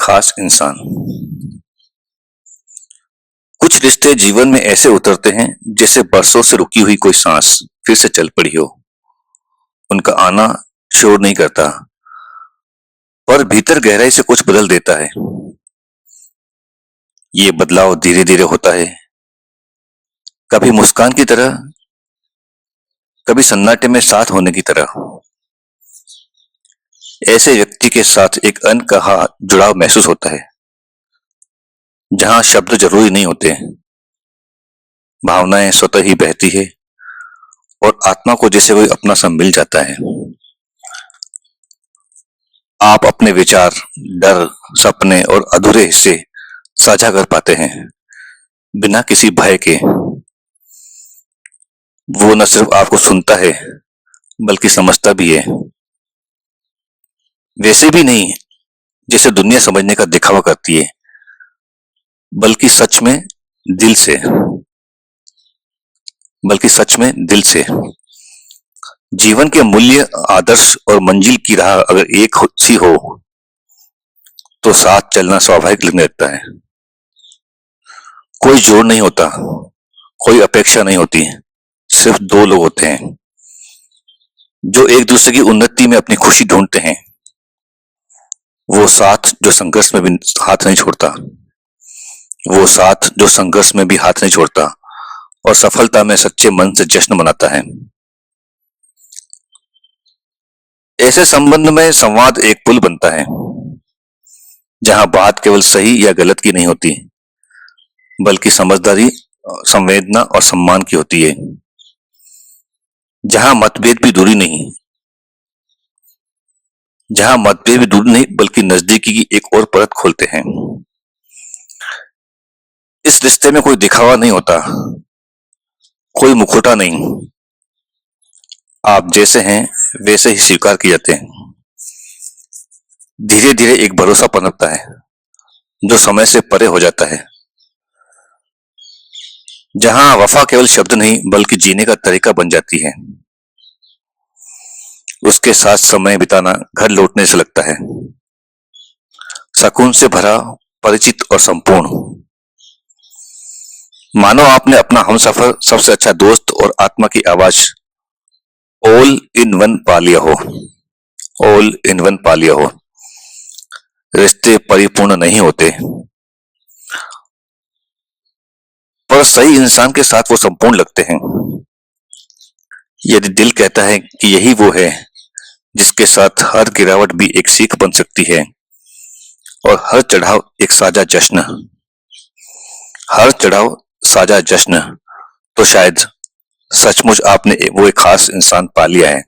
खास इंसान। कुछ रिश्ते जीवन में ऐसे उतरते हैं जैसे बरसों से रुकी हुई कोई सांस फिर से चल पड़ी हो। उनका आना शोर नहीं करता, पर भीतर गहराई से कुछ बदल देता है। ये बदलाव धीरे धीरे होता है, कभी मुस्कान की तरह, कभी सन्नाटे में साथ होने की तरह। ऐसे व्यक्ति के साथ एक अनकहा जुड़ाव महसूस होता है, जहां शब्द जरूरी नहीं होते, भावनाएं स्वतः ही बहती है और आत्मा को जैसे कोई अपना सा मिल जाता है। आप अपने विचार, डर, सपने और अधूरे हिस्से साझा कर पाते हैं बिना किसी भय के। वो न सिर्फ आपको सुनता है बल्कि समझता भी है। वैसे भी नहीं जैसे दुनिया समझने का दिखावा करती है, बल्कि सच में दिल से। जीवन के मूल्य, आदर्श और मंजिल की राह अगर एक सी हो तो साथ चलना स्वाभाविक लगने लगता है। कोई जोर नहीं होता, कोई अपेक्षा नहीं होती, सिर्फ दो लोग होते हैं जो एक दूसरे की उन्नति में अपनी खुशी ढूंढते हैं। वो साथ जो संघर्ष में भी हाथ नहीं छोड़ता, वो साथ जो संघर्ष में भी हाथ नहीं छोड़ता और सफलता में सच्चे मन से जश्न मनाता है। ऐसे संबंध में संवाद एक पुल बनता है, जहां बात केवल सही या गलत की नहीं होती, बल्कि समझदारी, संवेदना और सम्मान की होती है। जहां मतभेद भी दूरी नहीं बल्कि नजदीकी की एक और परत खोलते हैं। इस रिश्ते में कोई दिखावा नहीं होता, कोई मुखौटा नहीं। आप जैसे हैं वैसे ही स्वीकार किए जाते हैं। धीरे धीरे एक भरोसा पनपता है जो समय से परे हो जाता है, जहां वफा केवल शब्द नहीं बल्कि जीने का तरीका बन जाती है। उसके साथ समय बिताना घर लौटने से लगता है, सुकून से भरा, परिचित और संपूर्ण। मानो आपने अपना हमसफर, सबसे अच्छा दोस्त और आत्मा की आवाज ऑल इन वन पा लिया हो। रिश्ते परिपूर्ण नहीं होते, पर सही इंसान के साथ वो संपूर्ण लगते हैं। यदि दिल कहता है कि यही वो है जिसके साथ हर गिरावट भी एक सीख बन सकती है और हर चढ़ाव साझा जश्न, तो शायद सचमुच आपने वो एक खास इंसान पा लिया है।